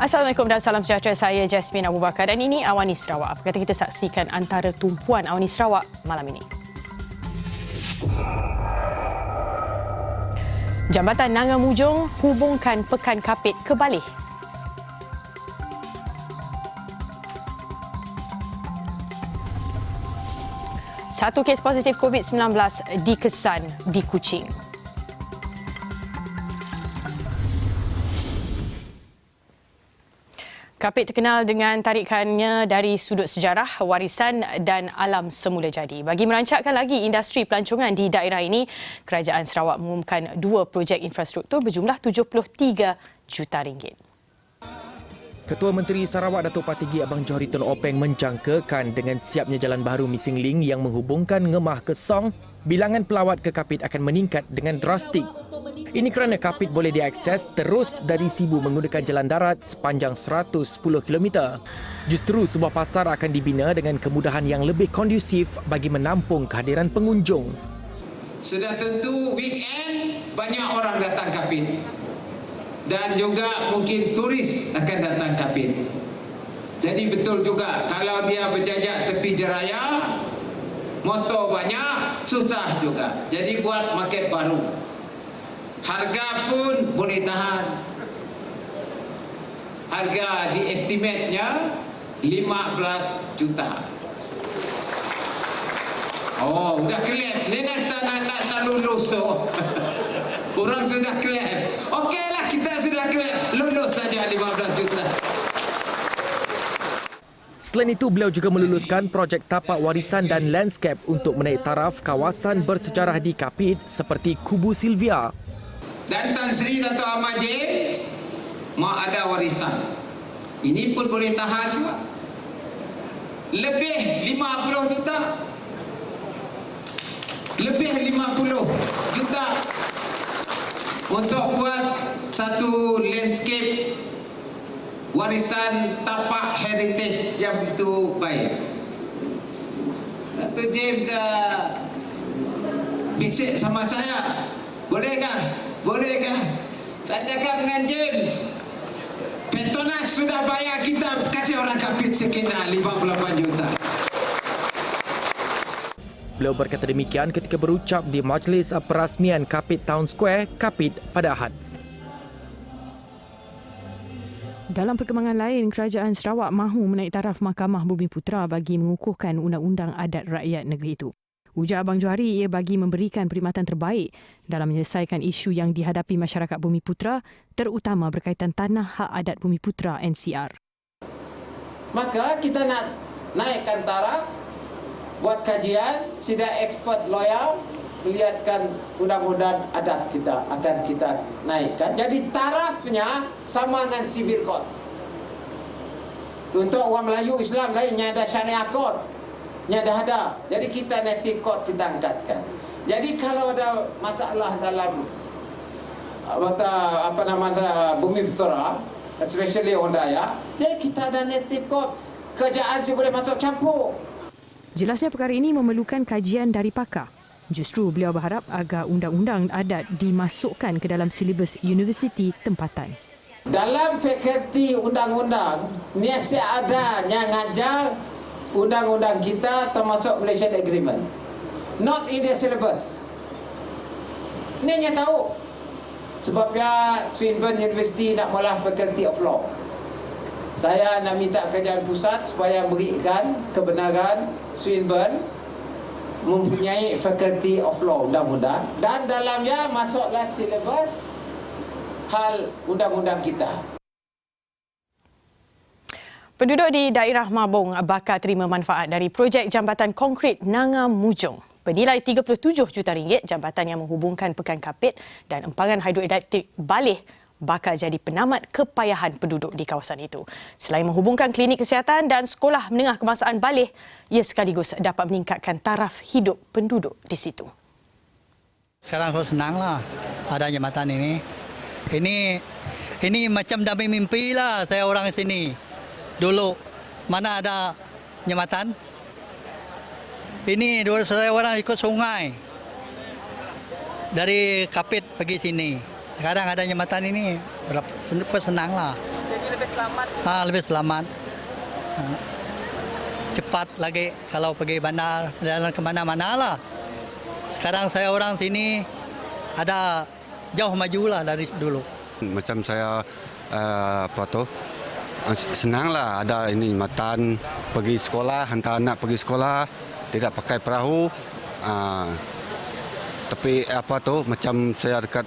Assalamualaikum dan salam sejahtera. Saya Jasmine Abu Bakar dan ini Awani Sarawak. Apa kata kita saksikan antara tumpuan Awani Sarawak malam ini. Jambatan Nanga Mujong hubungkan Pekan Kapit ke Baleh. Satu kes positif COVID-19 dikesan di Kuching. Kapit terkenal dengan tarikannya dari sudut sejarah, warisan dan alam semula jadi. Bagi merancakkan lagi industri pelancongan di daerah ini, Kerajaan Sarawak mengumumkan 2 projek infrastruktur berjumlah RM73 juta. Ketua Menteri Sarawak Datuk Patigi Abang Johari Tun Openg menjangkakan dengan siapnya jalan baru Missing Link yang menghubungkan Ngemah ke Song, bilangan pelawat ke Kapit akan meningkat dengan drastik. Ini kerana Kapit boleh diakses terus dari Sibu menggunakan jalan darat sepanjang 110 km. Justru sebuah pasar akan dibina dengan kemudahan yang lebih kondusif bagi menampung kehadiran pengunjung. Sudah tentu weekend banyak orang datang Kapit. Dan juga mungkin turis akan datang Kapit. Jadi betul juga kalau dia berjajak tepi jeraya, motor banyak, susah juga. Jadi buat market baru. Harga pun boleh tahan. Harga diestimate-nya 15 juta. Oh, sudah kelep. Ni nak lulus tu. Orang sudah kelep. Okeylah, kita sudah kelep. Lulus saja 15 juta. Selain itu, beliau juga meluluskan projek tapak warisan dan landscape untuk menaik taraf kawasan bersejarah di Kapit seperti Kubu Sylvia. Dan Tan Sri Dato' Ahmad James mau ada warisan. Ini pun boleh tahan juga. Lebih 50 juta. Lebih 50 juta untuk buat satu landscape warisan tapak heritage yang begitu baik. Dato' James dah bisik sama saya. Bolehkah? Bolehkah? Saya cakap dengan James, Petronas sudah bayar kita kasih orang Kapit sekitar 58 juta. Beliau berkata demikian ketika berucap di Majlis Perasmian Kapit Town Square, Kapit pada Ahad. Dalam perkembangan lain, Kerajaan Sarawak mahu menaik taraf Mahkamah Bumiputera bagi mengukuhkan undang-undang adat rakyat negeri itu. Ujar Abang Johari ia bagi memberikan perkhidmatan terbaik dalam menyelesaikan isu yang dihadapi masyarakat Bumiputera, terutama berkaitan tanah hak adat Bumiputera NCR. Maka kita nak naikkan taraf, buat kajian, sida expert lawyer melihatkan undang-undang adat kita akan kita naikkan. Jadi tarafnya sama dengan civil court. Untuk orang Melayu Islam lainnya ada syariah court. Ada. Jadi kita native court kita angkatkan. Jadi kalau ada masalah dalam Bumiputera, especially orang Dayak, jadi kita ada native court. Kerajaan boleh masuk campur. Jelasnya perkara ini memerlukan kajian dari pakar. Justru beliau berharap agar undang-undang adat dimasukkan ke dalam silibus universiti tempatan. Dalam fakulti undang-undang, niasa ada yang ngajar undang-undang kita termasuk Malaysian Agreement. Not in the syllabus. Ini hanya tahu. Sebabnya Swinburne University nak mula Faculty of Law. Saya nak minta kerajaan pusat supaya berikan kebenaran Swinburne mempunyai Faculty of Law undang-undang dan dalamnya masuklah syllabus hal undang-undang kita. Penduduk di daerah Mabung bakal terima manfaat dari projek jambatan konkrit Nanga Mujong. Bernilai RM37 juta, jambatan yang menghubungkan Pekan Kapit dan empangan hidroelektrik Baleh bakal jadi penamat kepayahan penduduk di kawasan itu. Selain menghubungkan klinik kesihatan dan sekolah menengah kebangsaan Baleh, ia sekaligus dapat meningkatkan taraf hidup penduduk di situ. Sekarang senanglah ada jambatan ini. Ini macam dah mimpi lah saya orang sini. Dulu mana ada jambatan? Ini dulu saya orang ikut sungai dari Kapit pergi sini. Sekarang ada jambatan ini, senang lah. lebih selamat. Lebih selamat. Cepat lagi kalau pergi bandar, jalan ke mana-mana lah. Sekarang saya orang sini ada jauh maju lah dari dulu. Macam saya senanglah ada ini jambatan pergi sekolah, hantar anak pergi sekolah, tidak pakai perahu. Tapi macam saya dekat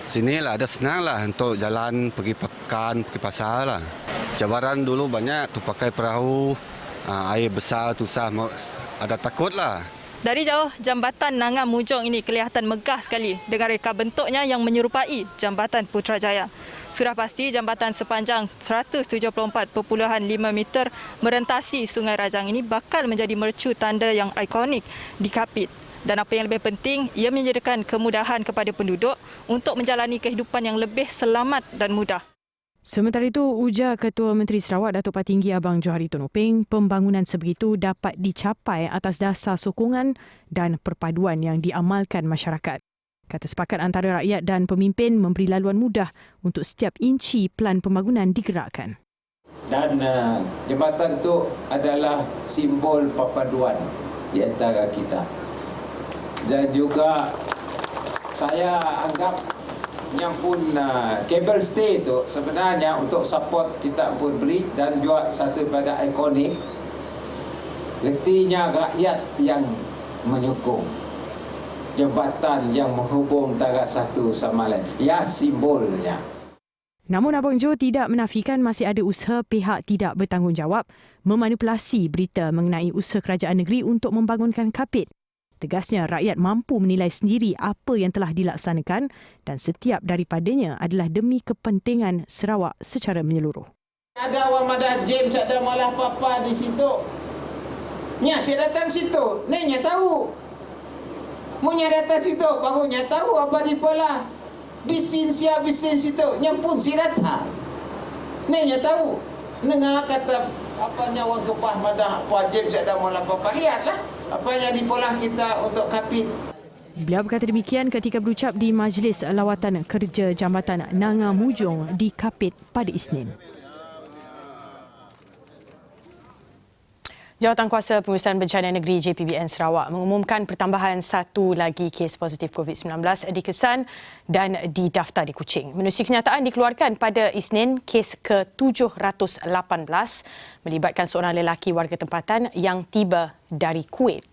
sini lah ada senanglah untuk jalan pergi pekan, pergi pasar lah. Cabaran dulu banyak tu pakai perahu, air besar susah, ada takut lah. Dari jauh, jambatan Nanga Mujong ini kelihatan megah sekali dengan reka bentuknya yang menyerupai Jambatan Putrajaya. Sudah pasti jambatan sepanjang 174.5 meter merentasi Sungai Rajang ini bakal menjadi mercu tanda yang ikonik di Kapit. Dan apa yang lebih penting, ia menyediakan kemudahan kepada penduduk untuk menjalani kehidupan yang lebih selamat dan mudah. Sementara itu, ujar Ketua Menteri Sarawak Datuk Patinggi Abang Johari Tun Openg, pembangunan sebegitu dapat dicapai atas dasar sokongan dan perpaduan yang diamalkan masyarakat. Kata sepakat antara rakyat dan pemimpin memberi laluan mudah untuk setiap inci pelan pembangunan digerakkan. Dan jambatan itu adalah simbol perpaduan di antara kita. Dan juga saya anggap yang pun cable stay itu sebenarnya untuk support kita pun beri dan juga satu pada ikonik. Getinya rakyat yang menyokong jambatan yang menghubung antara satu sama lain. Ya, simbolnya. Namun Abang Jo tidak menafikan masih ada usaha pihak tidak bertanggungjawab memanipulasi berita mengenai usaha kerajaan negeri untuk membangunkan Kapit. Tegasnya, rakyat mampu menilai sendiri apa yang telah dilaksanakan dan setiap daripadanya adalah demi kepentingan Sarawak secara menyeluruh. Ada Wamadah James, ada malah Papa di situ. Nya saya datang situ, nenya tahu. Munya datang situ, barunya tahu apa di pola. Bisin situ, nya pun si datang. Nenya tahu. Nengar kata apanya orang kepah madah Pak James ada malah Papa, lihatlah apa yang di pola kita untuk Kapit. Beliau berkata demikian ketika berucap di Majlis Lawatan Kerja Jambatan Nanga Mujong di Kapit pada Isnin. Jawatankuasa Pengurusan Bencana Negeri JPBN Sarawak mengumumkan pertambahan satu lagi kes positif COVID-19 di Kesan dan didaftar di Kuching. Menerusi kenyataan dikeluarkan pada Isnin, kes ke-718 melibatkan seorang lelaki warga tempatan yang tiba dari Kuwait.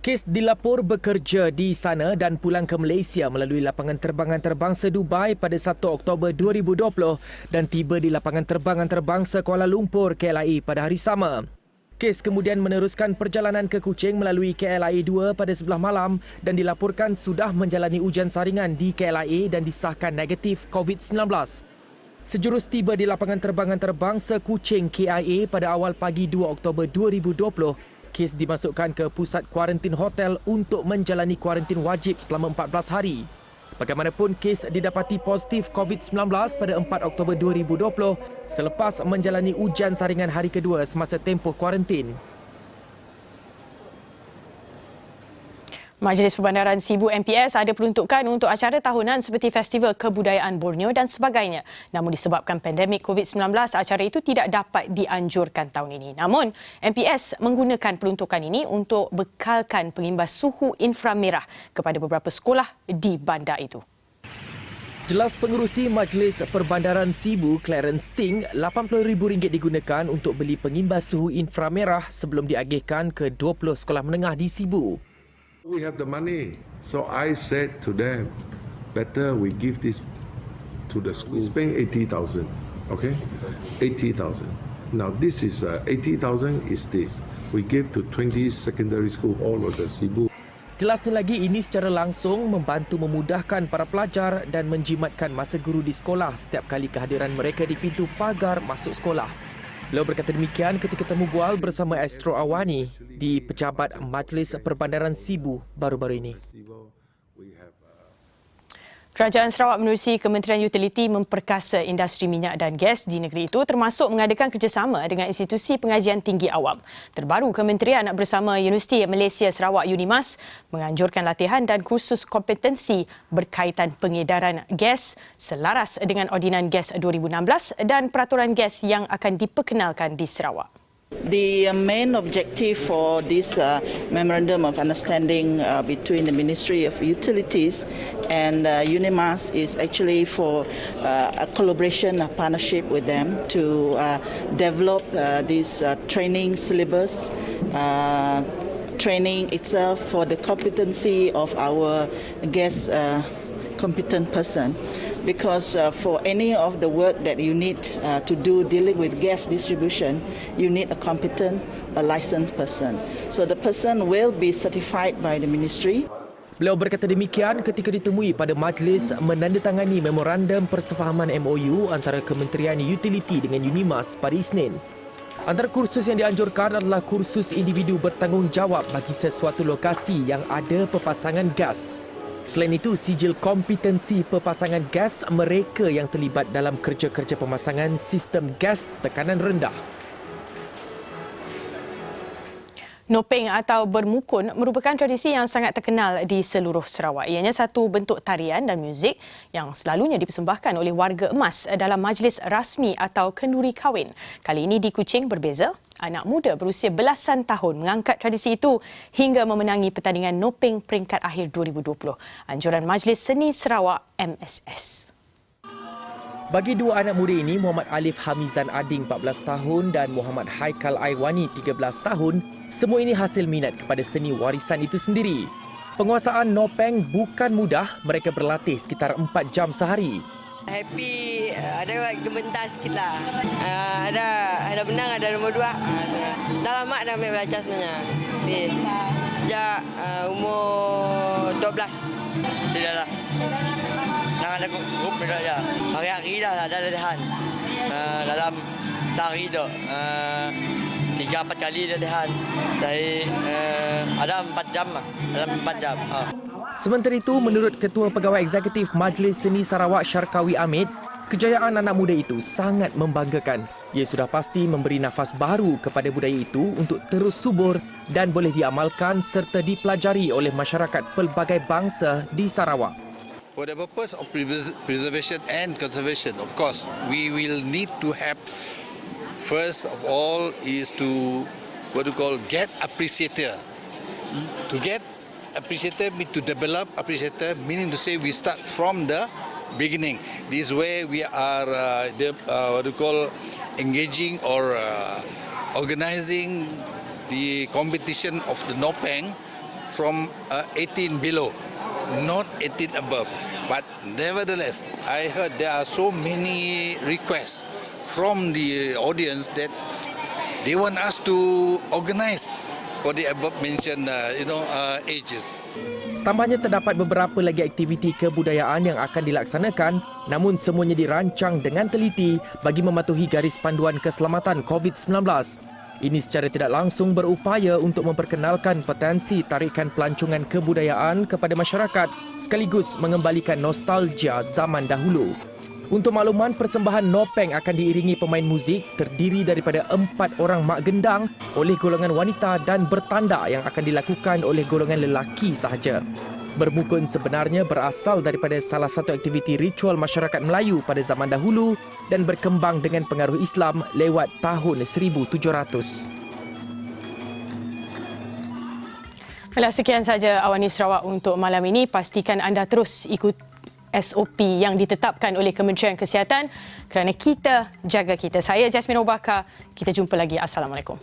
Kes dilapor bekerja di sana dan pulang ke Malaysia melalui lapangan terbang antarabangsa Dubai pada 1 Oktober 2020 dan tiba di lapangan terbang antarabangsa Kuala Lumpur KLIA pada hari sama. Kes kemudian meneruskan perjalanan ke Kuching melalui KLIA 2 pada 11 malam dan dilaporkan sudah menjalani ujian saringan di KLIA dan disahkan negatif COVID-19. Sejurus tiba di lapangan terbang antarabangsa Kuching KIA pada awal pagi 2 Oktober 2020. Kes dimasukkan ke pusat kuarantin hotel untuk menjalani kuarantin wajib selama 14 hari. Bagaimanapun, kes didapati positif COVID-19 pada 4 Oktober 2020 selepas menjalani ujian saringan hari kedua semasa tempoh kuarantin. Majlis Perbandaran Sibu MPS ada peruntukan untuk acara tahunan seperti Festival Kebudayaan Borneo dan sebagainya. Namun disebabkan pandemik COVID-19, acara itu tidak dapat dianjurkan tahun ini. Namun, MPS menggunakan peruntukan ini untuk bekalkan pengimbas suhu inframerah kepada beberapa sekolah di bandar itu. Jelas pengerusi Majlis Perbandaran Sibu, Clarence Ting, RM80,000 digunakan untuk beli pengimbas suhu inframerah sebelum diagihkan ke 20 sekolah menengah di Sibu. We have the money, so I said to them, better we give this to the school. We're paying 80,000, okay? 80,000. Now this is 80,000 is this. We give to 20 secondary school all over the Sibu. Jelasnya lagi, ini secara langsung membantu memudahkan para pelajar dan menjimatkan masa guru di sekolah setiap kali kehadiran mereka di pintu pagar masuk sekolah. Beliau berkata demikian ketika temu bual bersama Astro Awani di Pejabat Majlis Perbandaran Sibu baru-baru ini. Kerajaan Sarawak menerusi Kementerian Utiliti memperkasa industri minyak dan gas di negeri itu termasuk mengadakan kerjasama dengan institusi pengajian tinggi awam. Terbaru, Kementerian bersama Universiti Malaysia Sarawak UNIMAS menganjurkan latihan dan kursus kompetensi berkaitan pengedaran gas selaras dengan Ordinan Gas 2016 dan peraturan gas yang akan diperkenalkan di Sarawak. The main objective for this Memorandum of Understanding between the Ministry of Utilities and UNIMAS is actually for a collaboration, a partnership with them to develop this training syllabus, training itself for the competency of our gas competent person. Because for any of the work that you need to do dealing with gas distribution, you need a competent, a licensed person. So the person will be certified by the ministry. Beliau berkata demikian ketika ditemui pada majlis menandatangani memorandum persefahaman MOU antara Kementerian Utiliti dengan UNIMAS pada Isnin. Antara kursus yang dianjurkan adalah kursus individu bertanggungjawab bagi sesuatu lokasi yang ada pepasangan gas. Selain itu, sijil kompetensi pepasangan gas mereka yang terlibat dalam kerja-kerja pemasangan sistem gas tekanan rendah. Nopeng atau bermukun merupakan tradisi yang sangat terkenal di seluruh Sarawak. Ianya satu bentuk tarian dan muzik yang selalunya dipersembahkan oleh warga emas dalam majlis rasmi atau kenduri kahwin. Kali ini di Kuching berbeza. Anak muda berusia belasan tahun mengangkat tradisi itu hingga memenangi pertandingan Nopeng peringkat akhir 2020. Anjuran Majlis Seni Sarawak MSS. Bagi dua anak muda ini, Muhammad Alif Hamizan Ading 14 tahun dan Muhammad Haikal Aiwani 13 tahun, semua ini hasil minat kepada seni warisan itu sendiri. Penguasaan Nopeng bukan mudah, mereka berlatih sekitar 4 jam sehari. Happy, ada gementar sikit lah. Ada menang, ada nombor 2. Dah lama dah ambil belajar sebenarnya. Sejak umur 12. Tidak lah. Nak ada grup saja. Hari-hari dah ada latihan. Dalam sehari tu 3-4 kali latihan. Dari ada 4 jam lah. Dalam 4 jam. Sementara itu, menurut Ketua Pegawai Eksekutif Majlis Seni Sarawak Syarkawi Amid, kejayaan anak muda itu sangat membanggakan. Ia sudah pasti memberi nafas baru kepada budaya itu untuk terus subur dan boleh diamalkan serta dipelajari oleh masyarakat pelbagai bangsa di Sarawak. For the purpose of preservation and conservation, of course, we will need to have, first of all, is to get appreciator. To get appreciator means to develop appreciator, meaning to say we start from the beginning. This way we are engaging or organizing the competition of the Nopeng from 18 below, not 18 above. But nevertheless, I heard there are so many requests from the audience that they want us to organize for the above mentioned ages. Tambahnya terdapat beberapa lagi aktiviti kebudayaan yang akan dilaksanakan, namun semuanya dirancang dengan teliti bagi mematuhi garis panduan keselamatan COVID-19. Ini secara tidak langsung berupaya untuk memperkenalkan potensi tarikan pelancongan kebudayaan kepada masyarakat sekaligus mengembalikan nostalgia zaman dahulu. Untuk makluman, persembahan Nopeng akan diiringi pemain muzik terdiri daripada 4 orang mak gendang oleh golongan wanita dan bertanda yang akan dilakukan oleh golongan lelaki sahaja. Bermukun sebenarnya berasal daripada salah satu aktiviti ritual masyarakat Melayu pada zaman dahulu dan berkembang dengan pengaruh Islam lewat tahun 1700. Baiklah, sekian sahaja Awani Sarawak untuk malam ini. Pastikan anda terus ikut SOP yang ditetapkan oleh Kementerian Kesihatan kerana kita jaga kita. Saya Jasmine Obaka. Kita jumpa lagi. Assalamualaikum.